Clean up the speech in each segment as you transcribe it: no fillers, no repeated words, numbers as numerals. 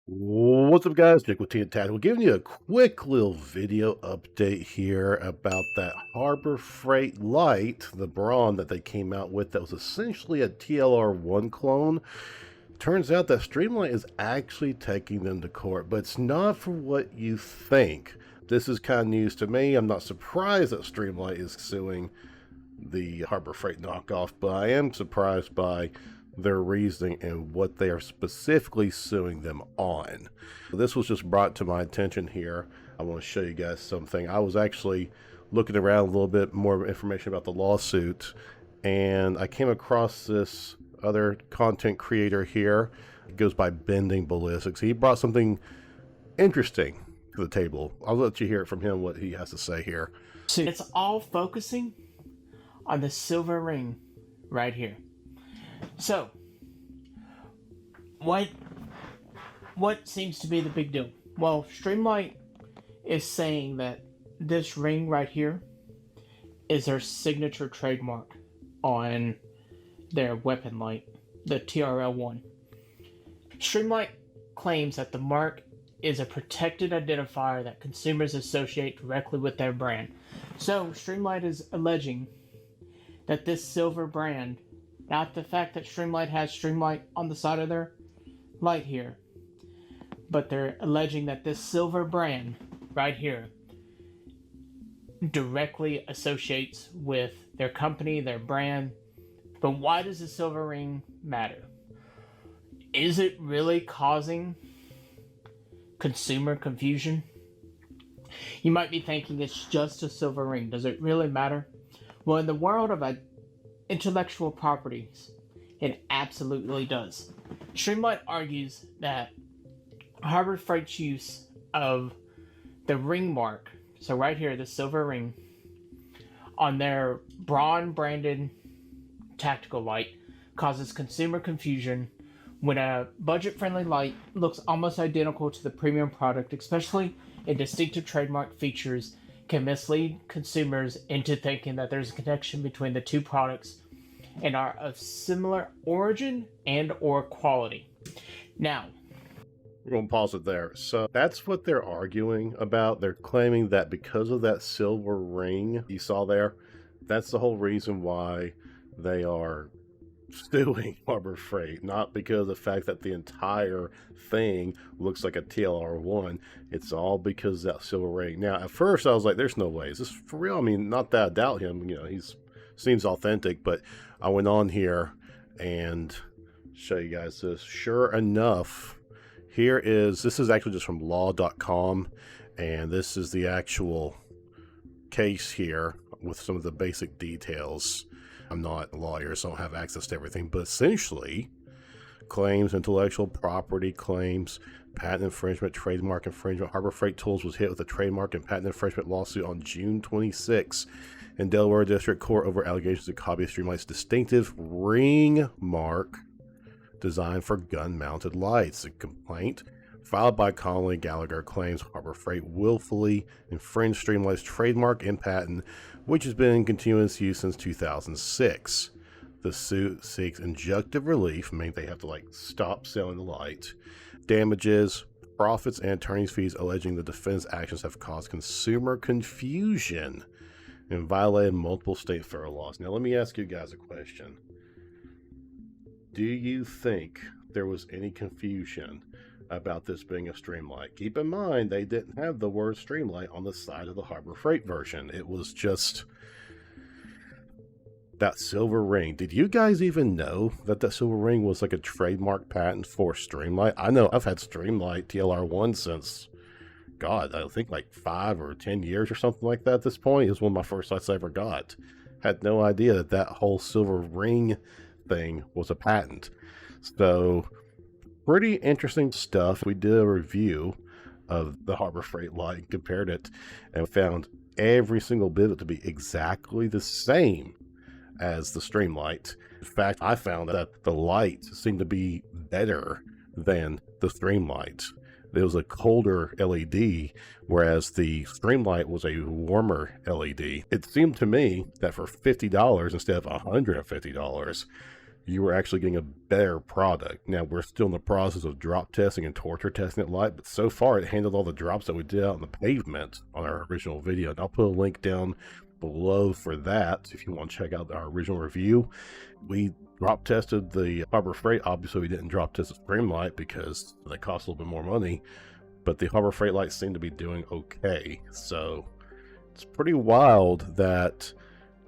What's up, guys? Nick with Teen Tactical, giving you a quick little video update here about that Harbor Freight Light, the Braun that they came out with that was essentially a TLR1 clone. Turns out that Streamlight is actually taking them to court, but it's not for what you think. This is kind of news to me. I'm not surprised that Streamlight is suing the Harbor Freight knockoff, but I am surprised by their reasoning and what they are specifically suing them on. This was just brought to my attention here. I want to show you guys something. I was actually looking around a little bit more information about the lawsuit, and I came across this other content creator here. It goes by Bending Ballistics. He brought something interesting to the table. I'll let you hear it from him, what he has to say here. So it's all focusing on the silver ring right here. So, what seems to be the big deal? Well, Streamlight is saying that this ring right here is their signature trademark on their weapon light, the TRL-1. Streamlight claims that the mark is a protected identifier that consumers associate directly with their brand. So, Streamlight is alleging that this silver brand, not the fact that Streamlight has Streamlight on the side of their light here, but they're alleging that this silver brand right here directly associates with their company, their brand. But why does the silver ring matter? Is it really causing consumer confusion? You might be thinking it's just a silver ring. Does it really matter? Well, in the world of intellectual properties, it absolutely does. Streamlight argues that Harbor Freight's use of the ring mark, so right here, the silver ring, on their Braun branded tactical light causes consumer confusion when a budget-friendly light looks almost identical to the premium product, especially in distinctive trademark features, can mislead consumers into thinking that there's a connection between the two products and are of similar origin and or quality. Now, we're going to pause it there. So that's what they're arguing about. They're claiming that because of that silver ring you saw there, that's the whole reason why they are suing Harbor Freight, not because of the fact that the entire thing looks like a TLR1. It's all because of that silver ring. Now, at first I was like, there's no way. Is this for real? I mean, not that I doubt him. You know, he's seems authentic, but I went on here and show you guys this. Sure enough, this is actually just from law.com, and this is the actual case here with some of the basic details. I'm not a lawyer, so I don't have access to everything, but essentially, claims, intellectual property claims, patent infringement, trademark infringement. Harbor Freight Tools was hit with a trademark and patent infringement lawsuit on June 26 in Delaware District Court over allegations of copying Streamlight's distinctive ring mark designed for gun-mounted lights. The complaint, filed by Connolly Gallagher, claims Harbor Freight willfully infringed Streamlight's trademark and patent, which has been in continuous use since 2006. The suit seeks injunctive relief, meaning they have to stop selling the light, damages, profits, and attorney's fees, alleging the defendant's actions have caused consumer confusion and violated multiple state federal laws. Now, let me ask you guys a question. Do you think there was any confusion about this being a Streamlight? Keep in mind, they didn't have the word Streamlight on the side of the Harbor Freight version. It was just that silver ring. Did you guys even know that that silver ring was like a trademark patent for Streamlight? I know I've had Streamlight TLR1 since, God, I think like 5 or 10 years or something like that at this point. It was one of my first lights I ever got. Had no idea that that whole silver ring thing was a patent. So, pretty interesting stuff. We did a review of the Harbor Freight light, compared it, and found every single bit of it to be exactly the same as the Streamlight. In fact, I found that the light seemed to be better than the Streamlight. It was a colder LED, whereas the Streamlight was a warmer LED. It seemed to me that for $50 instead of $150, you were actually getting a better product. Now, we're still in the process of drop testing and torture testing it light, but so far it handled all the drops that we did out on the pavement on our original video. And I'll put a link down below for that if you want to check out our original review. We drop tested the Harbor Freight. Obviously, we didn't drop test the Streamlight because they cost a little bit more money, but the Harbor Freight lights seem to be doing okay. So it's pretty wild that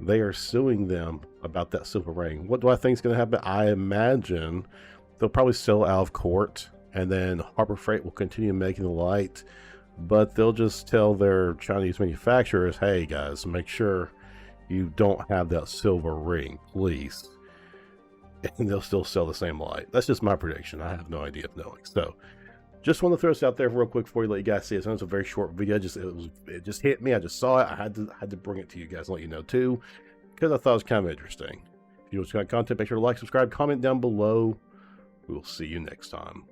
they are suing them about that silver ring. What do I think is going to happen? I imagine they'll probably sell out of court, and then Harbor Freight will continue making the light, but they'll just tell their Chinese manufacturers, hey guys, make sure you don't have that silver ring, please. And they'll still sell the same light. That's just my prediction. I have no idea of knowing. So just want to throw this out there real quick for you, let you guys see it. It's a very short video. It just hit me. I just saw it. I had to bring it to you guys and let you know too, because I thought it was kind of interesting. If you want to see my content, make sure to like, subscribe, comment down below. We will see you next time.